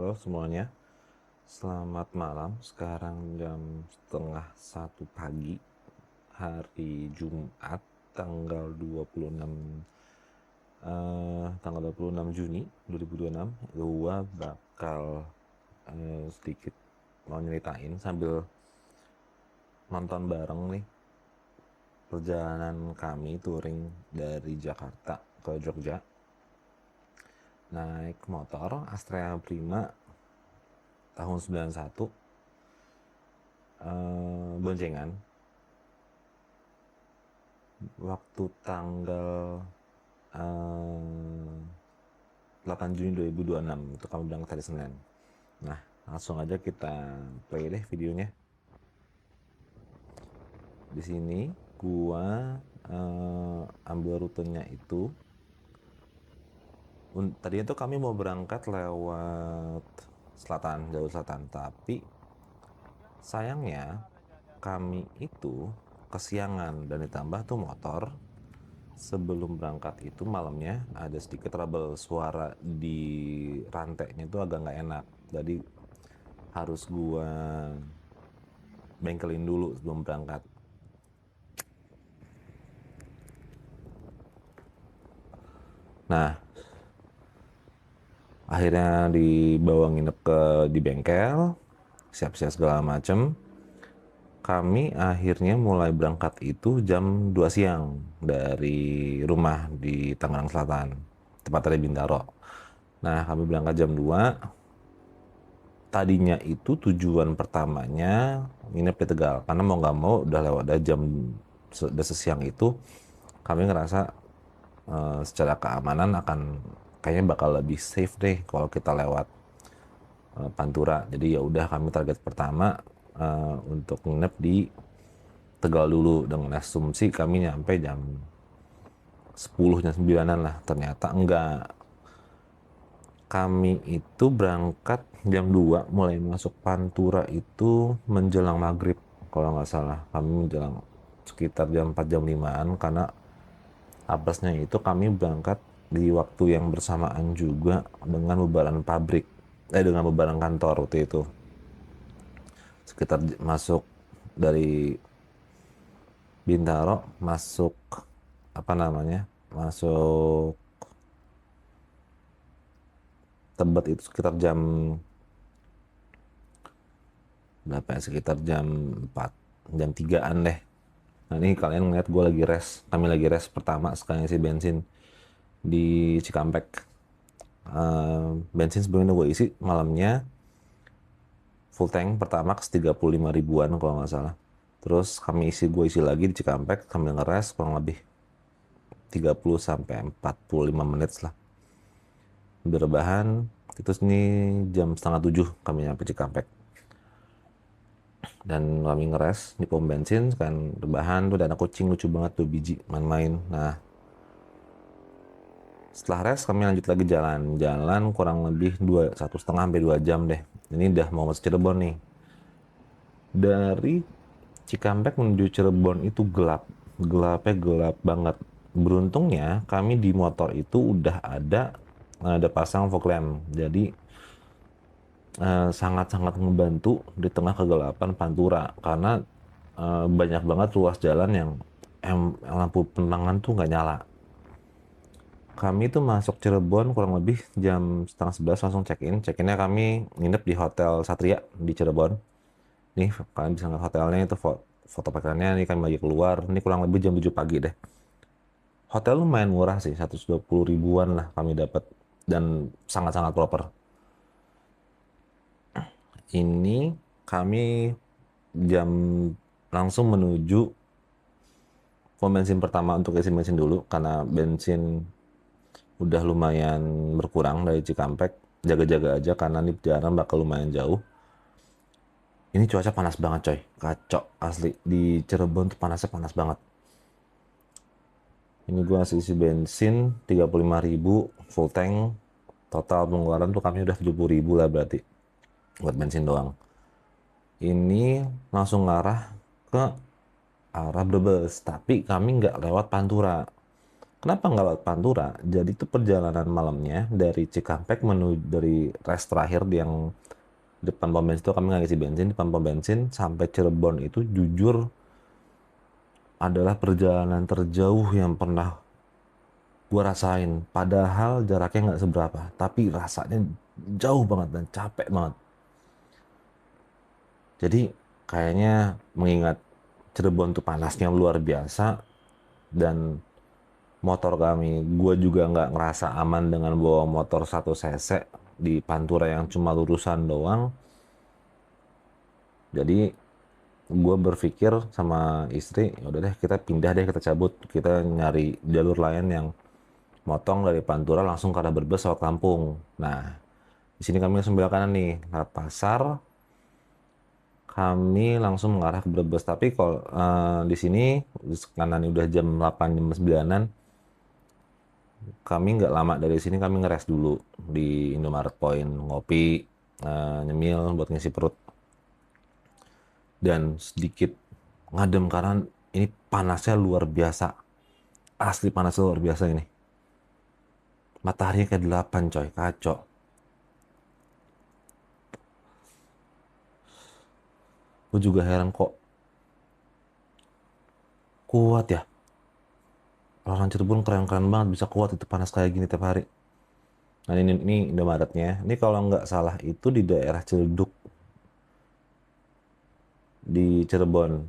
Halo semuanya, selamat malam. Sekarang jam setengah 1 pagi, hari Jumat, tanggal 26 Juni 2026. Gua bakal sedikit mau nyeritain sambil nonton bareng nih perjalanan kami touring dari Jakarta ke Jogja. Naik motor Astrea Prima tahun 91, boncengan, waktu tanggal 8 Juni 2026 itu kami berangkat hari Senin. Nah, langsung aja kita play deh videonya. Di sini gua ambil rutenya itu. Tadinya tuh kami mau berangkat lewat selatan, jalur selatan, tapi sayangnya kami itu kesiangan dan ditambah tuh motor sebelum berangkat itu malamnya ada sedikit trouble, suara di rantainya itu agak nggak enak, jadi harus gua bengkelin dulu sebelum berangkat. Nah, akhirnya dibawa nginep di bengkel, siap-siap segala macem. Kami akhirnya mulai berangkat itu jam 2 siang dari rumah di Tangerang Selatan, tepatnya di Bintaro. Nah, kami berangkat jam 2. Tadinya itu tujuan pertamanya nginep di Tegal, karena mau nggak mau udah lewat jam udah sesiang itu, kami ngerasa secara keamanan akan kayaknya bakal lebih safe deh kalau kita lewat Pantura. Jadi ya udah kami target pertama untuk nginep di Tegal dulu dengan asumsi kami nyampe jam 10 jam 9-an lah. Ternyata enggak. Kami itu berangkat jam 2, mulai masuk Pantura itu menjelang maghrib kalau nggak salah. Kami menjelang sekitar jam 4 jam 5-an, karena apesnya itu kami berangkat di waktu yang bersamaan juga dengan bubaran pabrik, dengan bubaran kantor waktu itu. Sekitar masuk dari Bintaro, masuk apa namanya, masuk Tebet itu sekitar jam berapa ya, sekitar jam 4, jam 3-an deh. Nah ini kalian ngeliat gue lagi kami lagi pertama sekali isi bensin di Cikampek. Bensin sebelumnya gue isi malamnya full tank Pertamax 35 ribuan kalau nggak salah. Terus gue isi lagi di Cikampek sambil ngeres kurang lebih 30 sampai 45 menit lah. Berbahan itu ini jam setengah 7 kami nyampe Cikampek. Dan kami ngeres di pom bensin kan, rebahan tuh, ada anak kucing lucu banget tuh, biji main-main. Nah, setelah res kami lanjut lagi jalan kurang lebih 1,5 sampai 2 jam deh. Ini udah mau masuk Cirebon nih. Dari Cikampek menuju Cirebon itu gelapnya gelap banget. Beruntungnya kami di motor itu udah ada pasang fog lamp, jadi sangat-sangat ngebantu di tengah kegelapan Pantura, karena banyak banget ruas jalan yang lampu penerangan tuh nggak nyala. Kami tuh masuk Cirebon kurang lebih jam setengah 11, langsung check-innya kami nginep di Hotel Satria di Cirebon. Nih kalian bisa ngeliat hotelnya, itu foto pakannya. Nih kami lagi keluar, ini kurang lebih jam 7 pagi deh. Hotel lumayan murah sih, 120 ribuan lah kami dapat, dan sangat-sangat proper. Ini kami jam langsung menuju pom bensin pertama untuk isi bensin dulu, karena bensin udah lumayan berkurang dari Cikampek. Jaga-jaga aja karena ini perjalanan bakal lumayan jauh. Ini cuaca panas banget coy, kacau asli. Di Cirebon tuh panasnya panas banget. Ini gue ngasih isi bensin 35 ribu full tank. Total pengeluaran tuh kami udah 70 ribu lah berarti buat bensin doang. Ini langsung ngarah ke arah Brebes, tapi kami nggak lewat Pantura. Kenapa nggak lewat Pantura? Jadi itu perjalanan malamnya dari Cikampek menuju dari rest terakhir di yang depan pom bensin itu kami nggak isi bensin, depan pom bensin sampai Cirebon itu jujur adalah perjalanan terjauh yang pernah gue rasain. Padahal jaraknya nggak seberapa, tapi rasanya jauh banget dan capek banget. Jadi kayaknya mengingat Cirebon tuh panasnya luar biasa dan motor kami, gue juga nggak ngerasa aman dengan bawa motor 1 cc di Pantura yang cuma lurusan doang. Jadi gue berpikir sama istri, ya udah deh kita pindah deh, kita cabut, kita nyari jalur lain yang motong dari Pantura langsung ke arah Brebes lewat Lampung. Nah, di sini kami langsung belok kanan nih, lewat pasar, kami langsung mengarah ke Brebes. Tapi kalau di sini di kanan ini udah jam 8 jam 9-an, kami nggak lama dari sini, kami ngeres dulu di Indomaret Point, ngopi, nyemil buat ngisi perut. Dan sedikit ngadem karena ini panasnya luar biasa. Asli panasnya luar biasa ini. Mataharinya kayak 8 coy, kacau. Gue juga heran kok kuat ya. Orang Cirebon keren-keren banget bisa kuat itu panas kayak gini tiap hari. Nah ini Indomaretnya. Ini kalau nggak salah itu di daerah Ciledug di Cirebon.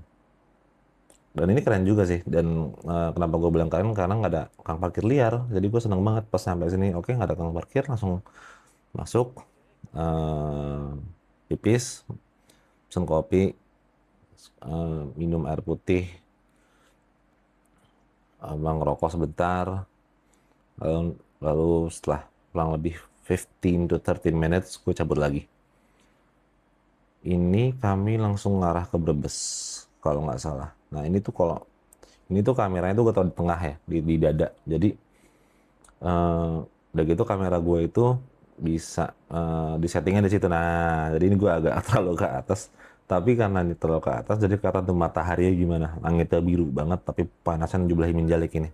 Dan ini keren juga sih. Dan kenapa gue bilang keren karena nggak ada kang parkir liar. Jadi gue seneng banget pas sampai sini. Oke, nggak ada kang parkir, langsung masuk, eh, pipis, pesen kopi, minum air putih, ngerokok sebentar, lalu setelah kurang lebih 15 to 13 minutes gue cabut lagi. Ini kami langsung ngarah ke Brebes kalau nggak salah. Nah ini tuh kameranya tuh gue taruh di tengah ya, di dada. Jadi udah gitu kamera gue itu bisa di settingnya di situ. Nah jadi ini gue agak terlalu ke atas. Tapi karena ini terlalu ke atas, jadi kelihatan tuh mataharinya gimana. Langitnya biru banget, tapi panasnya jumlah menjalik ini.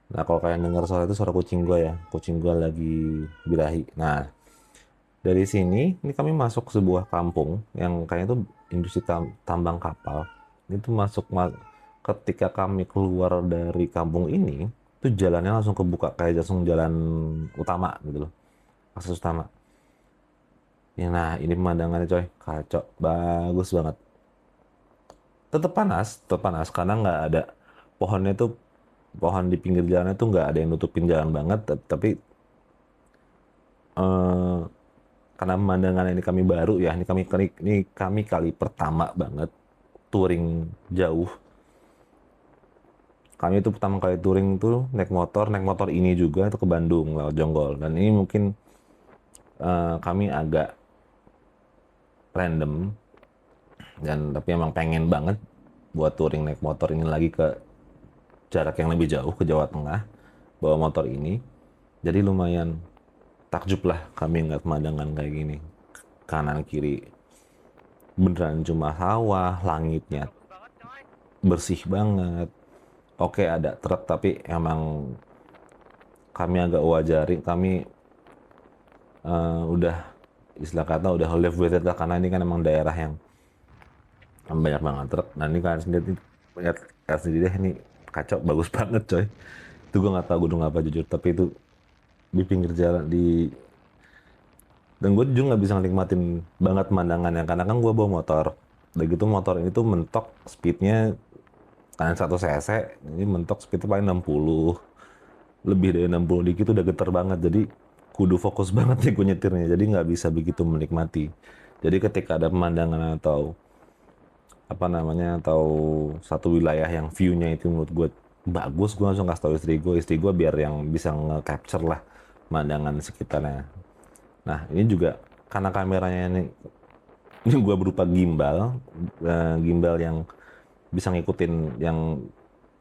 Nah kalau kalian dengar suara itu suara kucing gue ya. Kucing gue lagi birahi. Nah dari sini, ini kami masuk sebuah kampung yang kayaknya itu industri tambang kapal. Itu ketika kami keluar dari kampung ini, itu jalannya langsung kebuka kayak langsung jalan utama gitu loh, akses utama. Ya, nah ini pemandangannya coy, kacau, bagus banget. Tetap panas karena nggak ada pohonnya tuh, pohon di pinggir jalannya tuh nggak ada yang nutupin jalan banget, tapi eh, karena pemandangan ini kami baru ya, ini kami kali pertama banget touring jauh. Kami itu pertama kali touring tuh naik motor ini juga itu ke Bandung lewat Jonggol. Dan ini mungkin kami agak random dan tapi emang pengen banget buat touring naik motor ini lagi ke jarak yang lebih jauh ke Jawa Tengah bawa motor ini. Jadi lumayan takjub lah kami ngeliat pemandangan kayak gini, kanan kiri beneran cuma sawah, langitnya bersih banget. Oke ada truk tapi emang kami agak wajari, kami udah istilah kata udah live with it lah karena ini kan emang daerah yang banyak banget truk. Nah ini kan sendiri lihat sendiri deh, ini kacau bagus banget coy. Itu gue nggak tahu gunung apa jujur, tapi itu di pinggir jalan dan gue juga nggak bisa nikmatin banget pemandangannya karena kan gue bawa motor. Udah gitu motor ini tuh mentok speednya kan 1 cc, ini mentok speednya paling 60, lebih dari 60 dikit udah geter banget. Jadi kudu fokus banget nih gue nyetirnya, jadi nggak bisa begitu menikmati. Jadi ketika ada pemandangan atau apa namanya atau satu wilayah yang view-nya itu menurut gue bagus, gue langsung kasih tahu istri gue biar yang bisa nge-capture lah pemandangan sekitarnya. Nah ini juga karena kameranya ini gue berupa gimbal, gimbal yang bisa ngikutin yang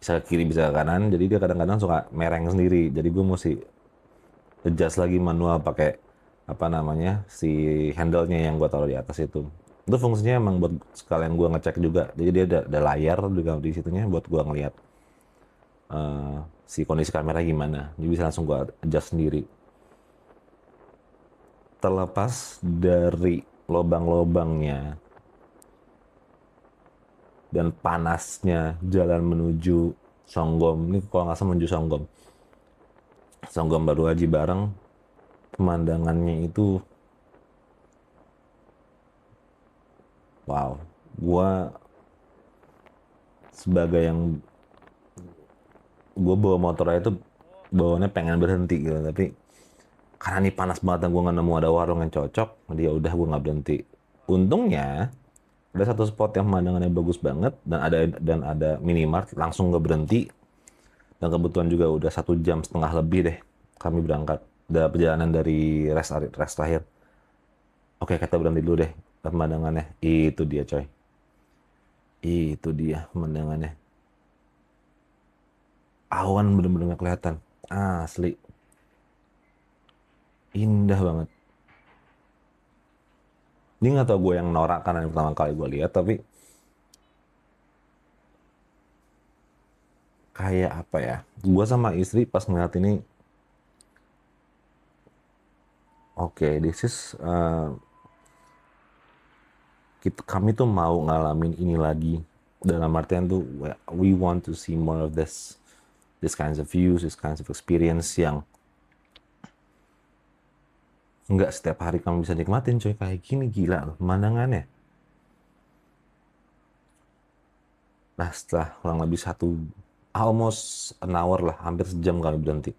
bisa ke kiri bisa ke kanan, jadi dia kadang-kadang suka mereng sendiri. Jadi gue mesti adjust lagi manual pakai apa namanya si handle-nya yang gue taruh di atas itu. Itu fungsinya emang buat sekalian gue ngecek juga. Jadi dia ada layar juga di situnya buat gue ngeliat si kondisi kamera gimana. Jadi bisa langsung gue adjust sendiri. Terlepas dari lobang-lobangnya dan panasnya jalan menuju Songgom, ini kalau nggak salah menuju Songgom. Songgom baru Aji Bareng, pemandangannya itu wow. Gua sebagai yang gue bawa motornya itu bawaannya pengen berhenti gitu, tapi karena ini panas banget dan gue nggak nemu ada warung yang cocok, jadi ya udah gue nggak berhenti. Untungnya ada satu spot yang pemandangannya bagus banget dan ada minimart, langsung nggak berhenti. Dan kebetulan juga udah 1,5 jam lebih deh kami berangkat. Udah perjalanan dari rest terakhir. Oke, kita berhenti dulu deh pemandangannya. Itu dia coy. Itu dia pemandangannya. Awan bener-bener nggak kelihatan. Asli. Indah banget. Ini nggak tau gue yang norak karena yang pertama kali gue lihat, tapi kayak apa ya? Gue sama istri pas ngeliat ini, oke, this is kami tuh mau ngalamin ini lagi. Dalam artian tuh, we want to see more of this kinds of views, this kinds of experience yang nggak setiap hari kamu bisa nikmatin coy. Kayak gini gila loh pemandangannya. Nah setelah kurang lebih almost an hour lah, hampir sejam kami berhenti.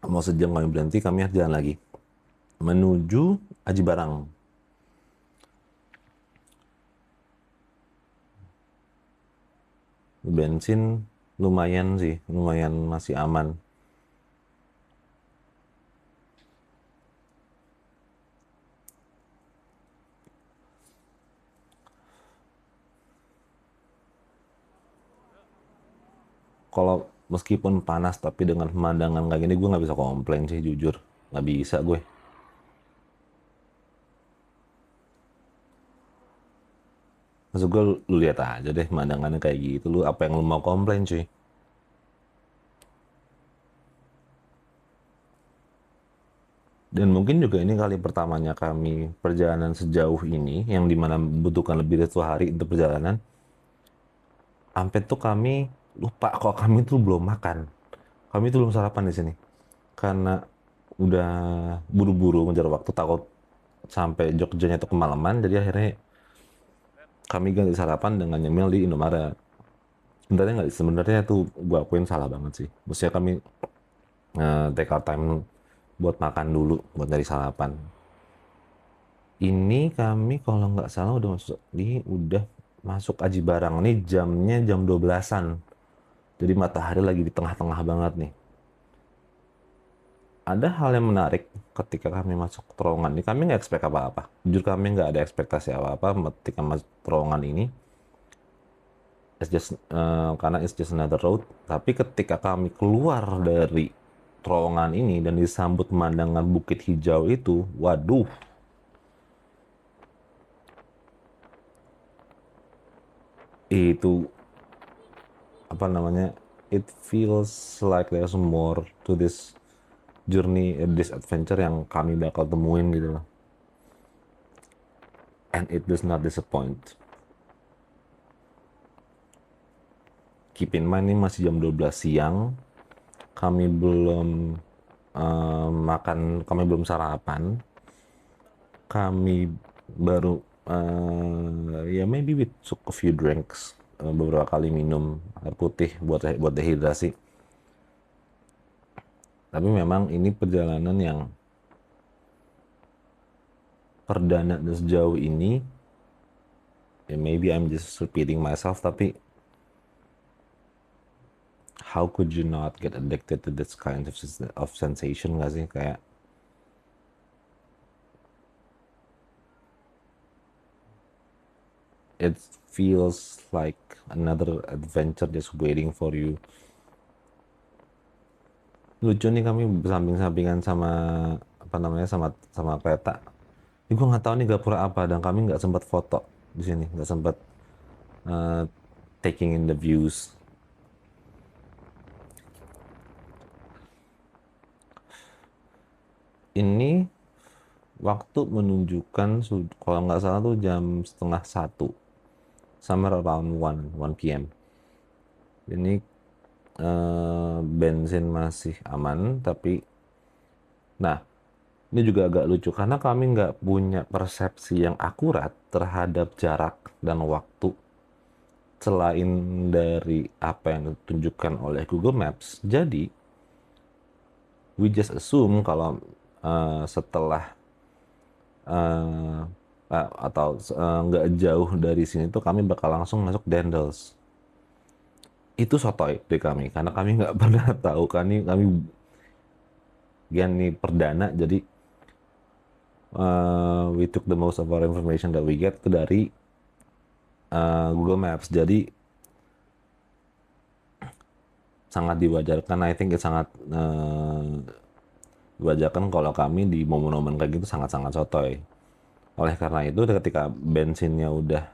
Mau sejam kami berhenti, kami harus jalan lagi menuju Aji Barang. Bensin lumayan sih, lumayan masih aman. Kalau meskipun panas tapi dengan pemandangan kayak gini gue nggak bisa komplain sih, jujur nggak bisa gue. Maksud gue lu lihat aja deh pemandangannya kayak gitu, lu apa yang lu mau komplain cuy. Dan mungkin juga ini kali pertamanya kami perjalanan sejauh ini yang dimana membutuhkan lebih dari 2 hari untuk perjalanan. Sampai tuh kami lupa kok kami tuh belum makan. Kami tuh belum sarapan di sini karena udah buru-buru ngejar waktu, takut sampai Jogjanya tuh kemalaman. Jadi akhirnya kami ganti sarapan dengan nyemil di Indomaret. Sebenarnya tuh gue akuin salah banget sih. Maksudnya kami take our time buat makan dulu, buat dari sarapan. Ini kami kalau nggak salah udah masuk Aji Barang. Ini jamnya jam 12-an. Jadi matahari lagi di tengah-tengah banget nih. Ada hal yang menarik ketika kami masuk terowongan ini. Kami nggak expect apa-apa. Jujur kami nggak ada ekspektasi apa-apa ketika masuk terowongan ini. Karena it's just another road. Tapi ketika kami keluar dari terowongan ini dan disambut pemandangan bukit hijau itu, waduh, itu apa namanya? It feels like there's more to this journey, this adventure yang kami bakal temuin gitu loh. And it does not disappoint. Keep in mind ini masih jam 12 siang. Kami belum kami belum sarapan. Kami baru ya maybe we took a few drinks, beberapa kali minum air putih buat dehidrasi. Tapi memang ini perjalanan yang perdana dan sejauh ini, ya maybe I'm just repeating myself, tapi how could you not get addicted to this kind of sensation gak sih? Kayak it feels like another adventure just waiting for you. Lucu nih, kami bersamping-sampingan sama apa namanya, sama kereta. Gue nggak tahu nih gapura apa, dan kami nggak sempat foto di sini, nggak sempat uh, taking in the views. Ini waktu menunjukkan kalau nggak salah tuh jam setengah satu, somewhere around 1 p.m. Ini bensin masih aman, tapi nah ini juga agak lucu karena kami nggak punya persepsi yang akurat terhadap jarak dan waktu selain dari apa yang ditunjukkan oleh Google Maps. Jadi we just assume kalau setelah eh, atau nggak jauh dari sini tuh kami bakal langsung masuk Dendels. Itu sotoy dari kami karena kami nggak pernah tahu, kami nih perdana, jadi we took the most of our information that we get itu dari Google Maps. Jadi sangat diwajarkan, I think sangat diwajarkan kalau kami di momen-momen kayak gitu sangat-sangat sotoy. Oleh karena itu ketika bensinnya udah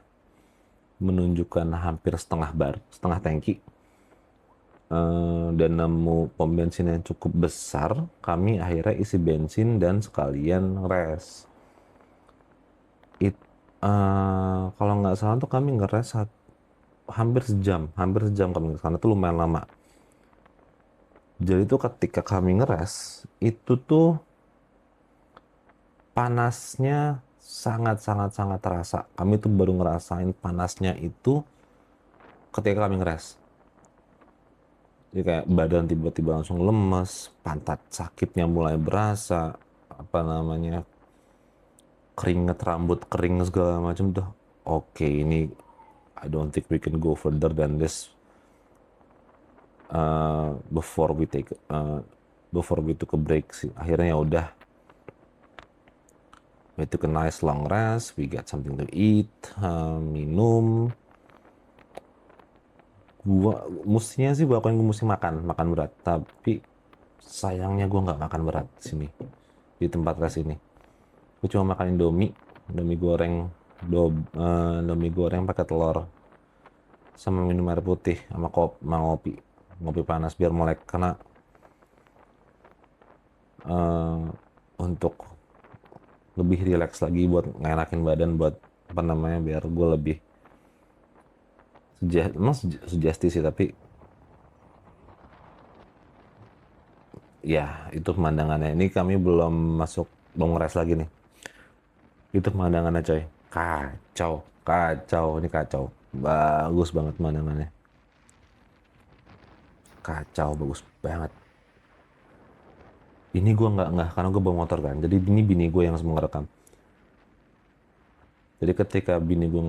menunjukkan hampir setengah tangki, dan nemu pom bensin yang cukup besar, kami akhirnya isi bensin dan sekalian res. Kalau nggak salah tuh kami ngeres hampir sejam kami ngeres, karena tuh lumayan lama. Jadi tuh ketika kami ngeres, itu tuh panasnya sangat terasa. Kami tuh baru ngerasain panasnya itu ketika kami ngeres. Jadi kayak badan tiba-tiba langsung lemes, pantat sakitnya mulai berasa, apa namanya, keringet, rambut kering segala macam tuh. Oke, ini I don't think we can go further than this before we took a break sih. Akhirnya ya udah, we took a nice long rest, we got something to eat, minum. Mestinya sih bahkan gue mesti makan berat, tapi sayangnya gue nggak makan berat di sini, di tempat rest ini. Gue cuma makan Indomie goreng, Indomie goreng pakai telur, sama minum air putih, sama ngopi panas biar melek, karena untuk lebih rileks lagi, buat ngenakin badan, buat apa namanya, biar gue lebih sugesti sih, tapi ya itu pemandangannya. Ini kami belum ngeres lagi nih. Itu pemandangannya coy, kacau, ini kacau, bagus banget pemandangannya, kacau, bagus banget. Ini gue nggak, karena gue bawa motor kan, jadi ini bini gue yang semua ngerekam. Jadi ketika bini gue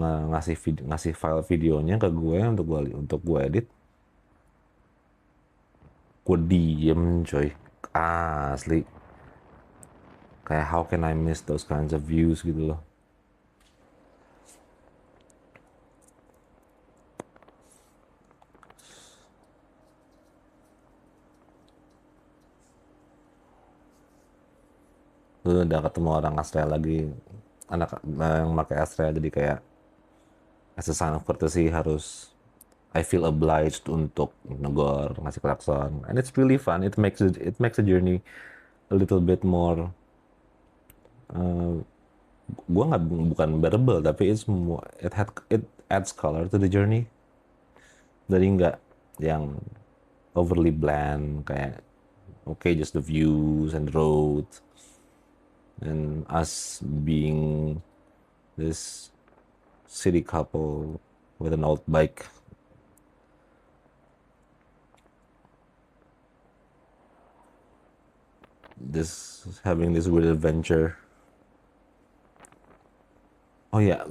ngasih file videonya ke gue untuk gue edit, gue diem coy, asli. Kayak how can I miss those kinds of views gitu loh. Lu udah ketemu orang Australia lagi, anak yang pakai Australia, jadi kayak as a sign of courtesy harus, I feel obliged untuk negor, ngasih klakson, and it's really fun. It makes the journey a little bit more, gue nggak, bukan bearable, tapi it adds color to the journey. Jadi nggak yang overly bland, kayak okay, just the views and the road and us being this city couple with an old bike. Having this weird adventure. Oh ya,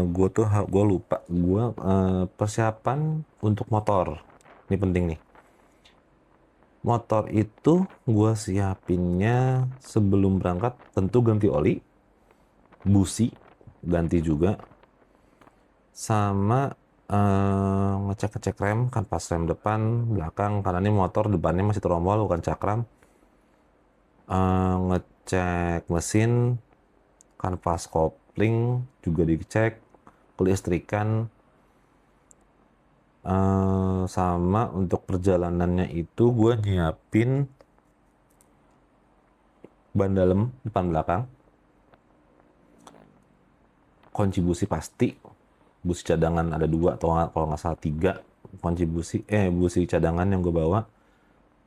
gue lupa, persiapan untuk motor. Ini penting nih. Motor itu gue siapinnya sebelum berangkat, tentu ganti oli, busi ganti juga, sama ngecek rem, kan pas rem depan, belakang, karena ini motor depannya masih terombol bukan cakram. Ngecek mesin, kanvas kopling juga dicek, kelistrikan, sama untuk perjalanannya itu gue nyiapin ban dalam depan belakang, kunci busi pasti, busi cadangan ada 2 atau kalau nggak salah 3 kunci busi cadangan yang gue bawa,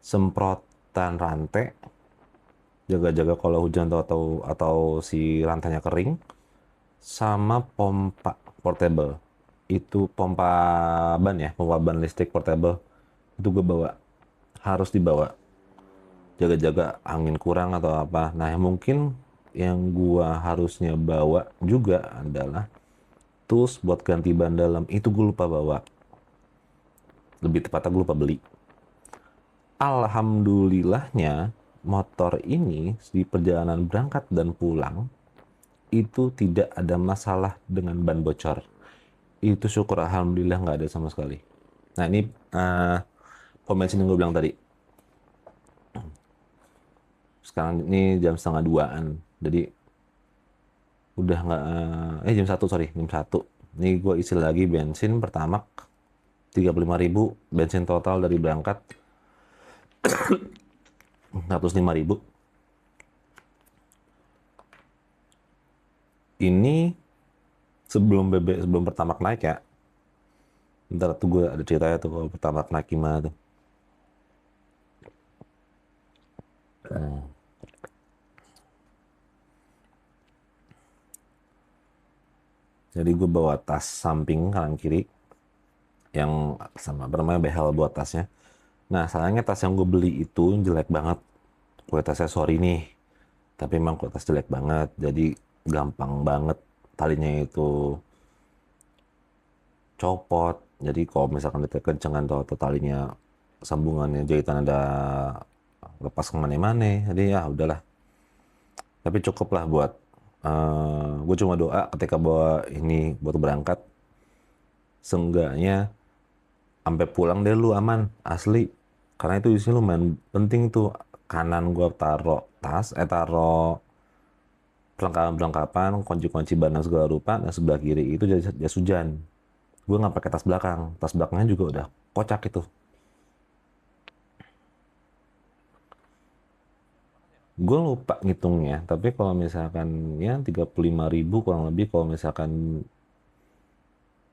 semprotan rantai, jaga-jaga kalau hujan atau si rantainya kering, sama pompa portable. Itu pompa ban listrik portable. Itu gue bawa, harus dibawa. Jaga-jaga angin kurang atau apa. Nah, yang mungkin yang gue harusnya bawa juga adalah tools buat ganti ban dalam. Itu gue lupa bawa. Lebih tepatnya gue lupa beli. Alhamdulillahnya motor ini di perjalanan berangkat dan pulang itu tidak ada masalah dengan ban bocor. Itu syukur alhamdulillah nggak ada sama sekali. Nah ini pom bensin yang gue bilang tadi. Sekarang ini jam setengah 2-an. Jadi udah nggak, jam 1, sorry, jam 1. Ini gue isi lagi bensin Pertamax 35.000, bensin total dari berangkat 105.000. Ini sebelum Pertamax naik ya. Ntar tuh gue ada ceritanya tuh kalau Pertamax naik gimana tuh. Jadi gue bawa tas samping kanan kiri yang sama namanya behel buat tasnya. Nah sayangnya tas yang gue beli itu jelek banget. Kualitasnya sorry nih, tapi emang kualitas jelek banget. Jadi gampang banget talinya itu copot. Jadi kalau misalkan ditekan kencengan atau talinya sambungannya jahitan ada lepas kemana-mana, jadi ya udahlah. Tapi cukup lah buat gue cuma doa ketika bawa ini buat berangkat, seenggaknya sampai pulang deh lu aman asli. Karena itu isinya lumayan penting tuh. Kanan gue taro perlengkapan, kunci-kunci barang segala rupa. Nah sebelah kiri itu jas hujan. Gue nggak pakai tas belakang. Tas belakangnya juga udah kocak itu. Gue lupa ngitungnya, tapi kalau misalkan ya 35.000 kurang lebih, kalau misalkan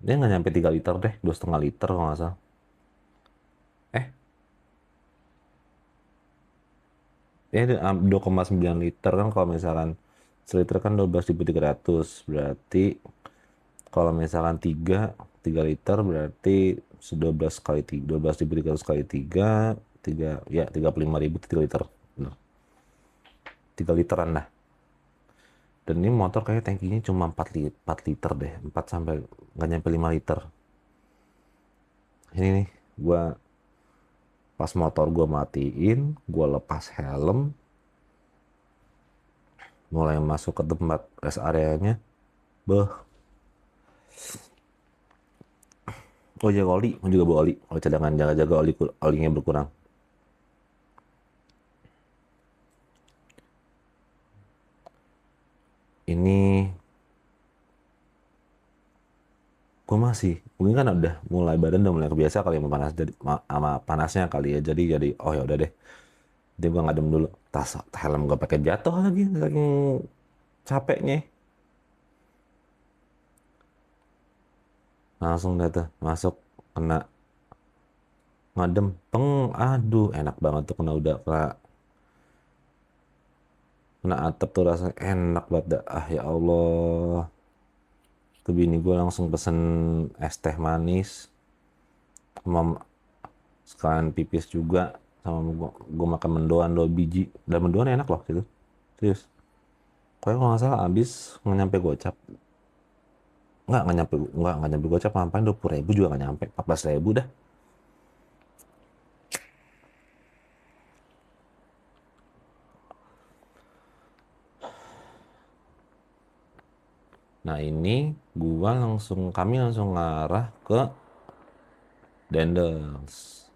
dia nggak nyampe 3 liter deh, 2,5 liter kalau nggak salah. Eh, 2,9 liter kan, kalau misalkan seliter kan 12.300, berarti kalau misalkan 3 liter berarti 12 kali 3, 12.300 kali 3, 3 ya 35.000 3 liter. Bener. 3 literan lah. Dan ini motor kayak tangkinya cuma 4 liter deh, 4 sampai nggak nyampe 5 liter. Ini nih, pas motor gue matiin, gue lepas helm, mulai masuk ke tempat rest areanya, beh. Oh jaga oli, mau juga bawa oli, oli cadangan, jaga-jaga olinya berkurang. Ini mungkin kan udah mulai badan udah mulai kebiasa kali sama sama panasnya kali ya, jadi oh ya udah deh, jadi gue ngadem dulu. Helm gue pakai jatuh lagi saking capeknya. Langsung dah tuh masuk, kena ngadem aduh enak banget tuh, kena atap tuh rasanya enak banget dah. Ya Allah, tuh bini gue langsung pesen es teh manis sama sekalian pipis juga, sama gue makan mendoan 2 biji, dan mendoan enak loh gitu, serius. Pokoknya kalau nggak salah abis nggak nyampe gocap, nggak nyampe gocap, ngapain 20.000 juga nggak nyampe, 14.000 dah. Nah ini kami langsung ngarah ke Dendels.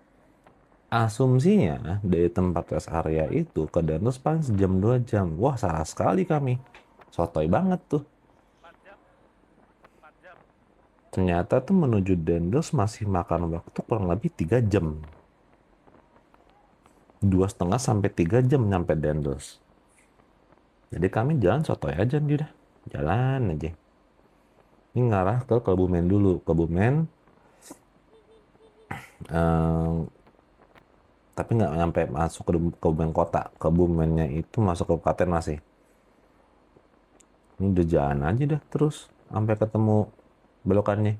Asumsinya dari tempat rest area itu ke Dendels paling sejam 2 jam. Wah salah sekali kami. Sotoy banget tuh. Ternyata tuh menuju Dendels masih makan waktu kurang lebih 3 jam. 2,5 sampai 3 jam nyampe Dendels. Jadi kami jalan sotoy aja nih udah. Jalan aja. Ini ngarah ke Kebumen dulu. Kebumen, eh, tapi nggak nyampe masuk ke Kebumen kota. Kebumennya itu masuk ke kabupaten masih. Ini udah jalan aja dah terus. Sampai ketemu belokannya.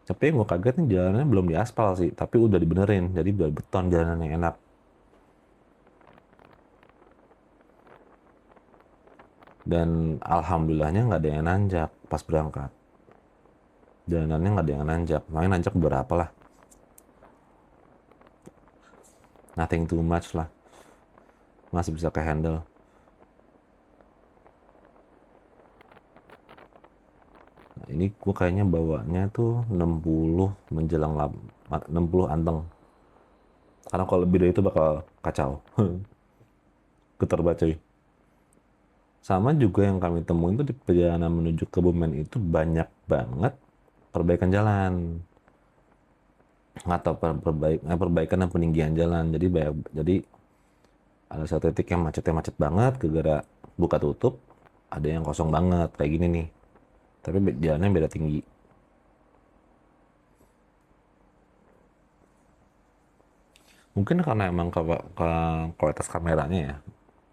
Tapi yang gue kaget nih jalannya belum diaspal sih. Tapi udah dibenerin. Jadi udah beton jalanan yang enak. Dan alhamdulillahnya nggak ada yang nanjak pas berangkat. Jalanannya nggak ada yang nanjak. Makanya nanjak berapa lah. Nothing too much lah. Masih bisa ke handle. Nah, ini gue kayaknya bawanya tuh 60 menjelang 60 anteng. Karena kalau lebih dari itu bakal kacau. Getar banget cuy. Sama juga yang kami temuin tuh di perjalanan menuju Kebumen itu banyak banget perbaikan jalan. Atau perbaikan dan peninggian jalan. Jadi ada satu titik yang macetnya macet banget gara-gara buka tutup, ada yang kosong banget kayak gini nih. Tapi jalannya beda tinggi. Mungkin karena emang ke kualitas kameranya ya,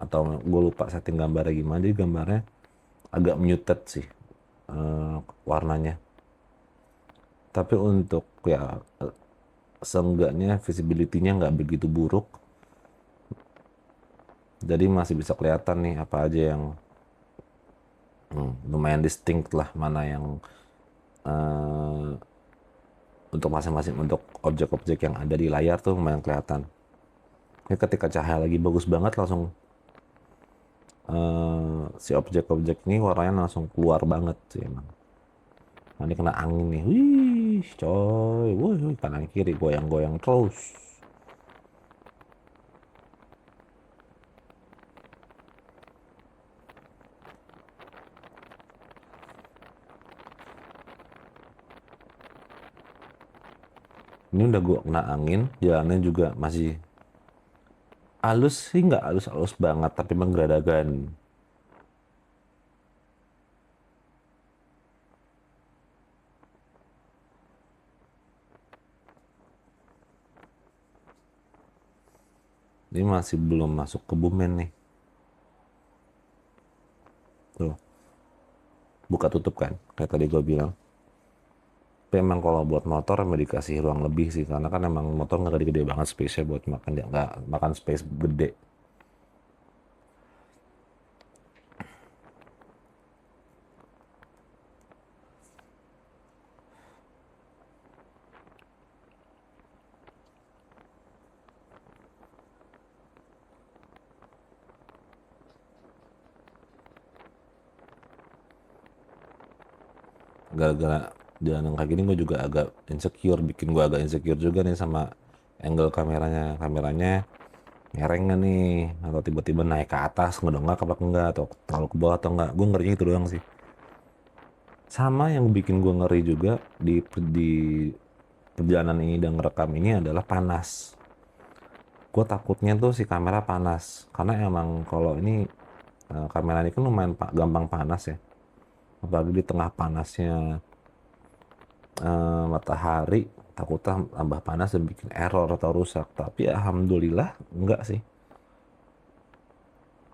atau gue lupa setting gambarnya gimana, jadi gambarnya agak muted sih, warnanya. Tapi untuk ya seenggaknya visibility-nya nggak begitu buruk, jadi masih bisa kelihatan nih apa aja yang lumayan distinct lah, mana yang eh, untuk masing-masing, untuk objek-objek yang ada di layar tuh lumayan kelihatan. Ini ketika cahaya lagi bagus banget langsung si objek-objek ini warnanya langsung keluar banget sih emang. Nah, ini kena angin nih, wih coy, wih kanan kiri goyang-goyang terus. Ini udah gua kena angin, jalannya juga masih halus sih, nggak halus-halus banget tapi menggeradagan. Ini masih belum masuk Kebumen nih, tuh buka tutup kan kayak tadi gue bilang. Tapi emang kalau buat motor emang dikasih ruang lebih sih, karena kan emang motor nggak gede-gede banget space-nya buat makan, ya nggak makan space gede. Gara-gara jalan yang kayak gini gue juga agak insecure, bikin gue agak insecure juga nih sama angle kameranya ngereng nggak nih, atau tiba-tiba naik ke atas ngedongak apa enggak, atau terlalu ke bawah atau enggak. Gue ngerinya itu doang sih. Sama yang bikin gue ngeri juga di perjalanan ini dan ngerekam ini adalah panas. Gue takutnya tuh si kamera panas, karena emang kalau ini kamera ini kan lumayan gampang panas ya, apalagi di tengah panasnya matahari, takutnya tambah panas dan bikin error atau rusak. Tapi alhamdulillah enggak sih.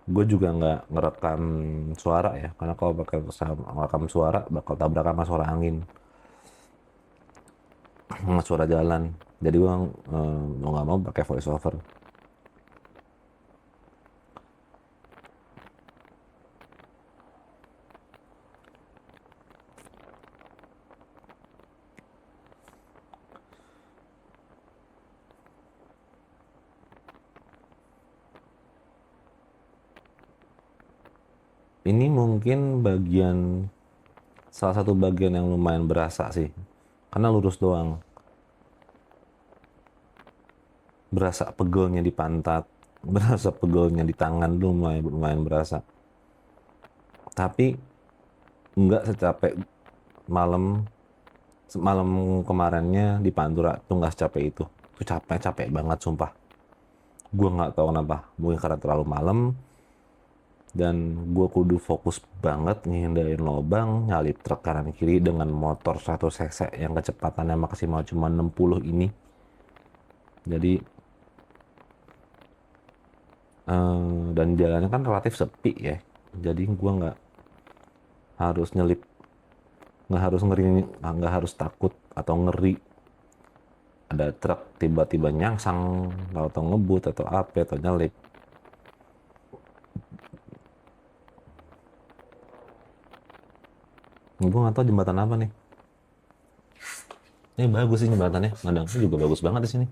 Gue juga nggak ngerekam suara ya, karena kalau pakai ngerekam suara bakal tabrakan sama suara angin, sama suara jalan. Jadi gue mau nggak mau pakai voice over. Ini mungkin salah satu bagian yang lumayan berasa sih, karena lurus doang. Berasa pegelnya di pantat, berasa pegelnya di tangan, lumayan lumayan berasa. Tapi nggak secapek malam malam kemarinnya di Pantura tuh, nggak secapek itu. Tuh capek banget sumpah. Gue nggak tahu kenapa, mungkin karena terlalu malam dan gue kudu fokus banget ngehindarin lobang, nyalip truk kanan kiri dengan motor 100 cc yang kecepatannya maksimal cuma 60 ini. Jadi dan jalannya kan relatif sepi ya, jadi gue harus nyelip nggak harus ngeri, nggak harus takut atau ngeri ada truk tiba-tiba nyangsang atau ngebut atau apa atau nyelip. Gue nggak tahu jembatan apa nih. Ini bagus sih jembatannya, madangnya juga bagus banget di sini.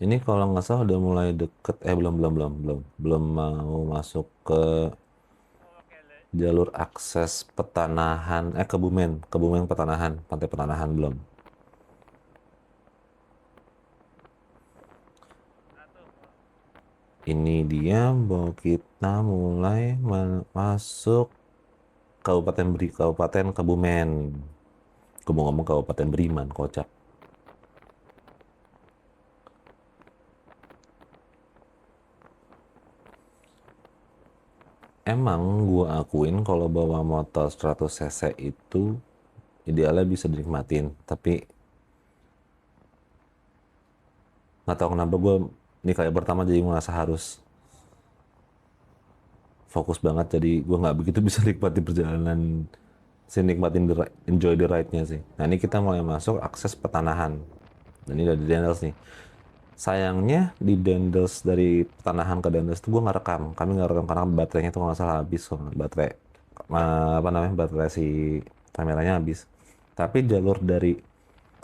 Ini kalau nggak salah udah mulai deket, belum mau masuk ke jalur akses Petanahan, Kebumen Petanahan, Pantai Petanahan belum. Ini dia bahwa kita mulai masuk Kabupaten Kebumen. Gue mau ngomong Kabupaten Beriman, kocak. Emang gue akuin kalau bawa motor 100 cc itu idealnya bisa dinikmatin, tapi nggak tahu kenapa gue ini kayak pertama jadi merasa harus fokus banget, jadi gue nggak begitu bisa nikmati perjalanan, nikmatin enjoy the ride-nya sih. Nah ini kita mulai masuk akses Petanahan, dan ini dari Dendels nih. Sayangnya di Dendels, dari Petanahan ke Dendels itu gue nggak rekam, kami nggak rekam karena baterainya tuh nggak salah habis, baterai apa namanya, baterai si kameranya habis. Tapi jalur dari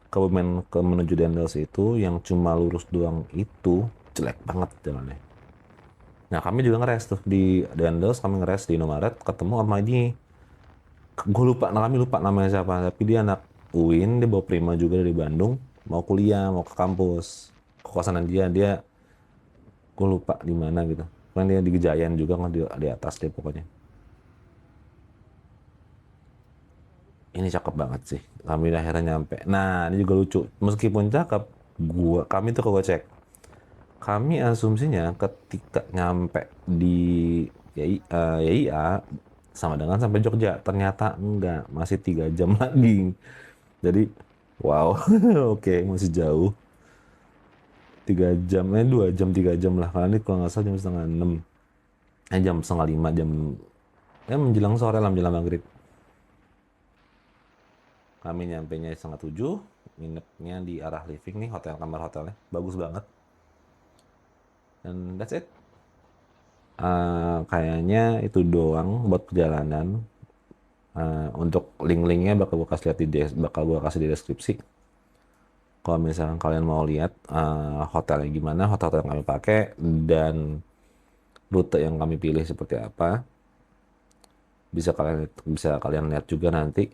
Kebumen ke menuju Dendels itu yang cuma lurus doang itu jelek banget jalannya. Nah kami juga ngeres tuh di Dendels, kami ngeres di Indomaret, ketemu sama ini, gue lupa, kami lupa namanya siapa, tapi dia anak UIN, dia bawa Prima juga dari Bandung, mau kuliah, mau ke kampus, ke kosanan dia gue lupa di mana gitu, kan dia di Gejayan juga kan, di atas dia pokoknya. Ini cakep banget sih, kami akhirnya nyampe. Nah ini juga lucu, meskipun cakep, kami tuh kalau cek, kami asumsinya ketika nyampe di YIA sama dengan sampai Jogja, ternyata enggak, masih 3 jam lagi. Jadi wow, oke, masih jauh. 3 jam, 2 jam, 3 jam lah. Karena ini kalau nggak salah jam 4:30, jam 4:30, ya menjelang sore lah, menjelang maghrib. Kami nyampainya 6:30, nginepnya di arah living nih, kamar hotelnya. Bagus banget. Dan that's it. Kayaknya itu doang buat perjalanan. Untuk link-linknya bakal gue kasih di deskripsi. Kalau misalkan kalian mau lihat hotelnya gimana, hotel yang kami pakai, dan rute yang kami pilih seperti apa, bisa kalian lihat juga nanti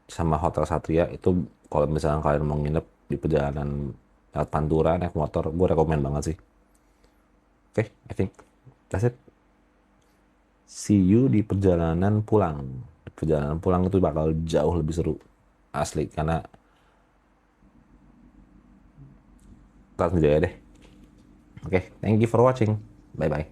sama Hotel Satria itu. Kalau misalkan kalian mau nginep di perjalanan lewat Pantura naik motor, gue rekomen banget sih. Oke, I think that's it. See you di perjalanan pulang. Perjalanan pulang itu bakal jauh lebih seru, asli, karena Transjaya deh. Oke, thank you for watching. Bye bye.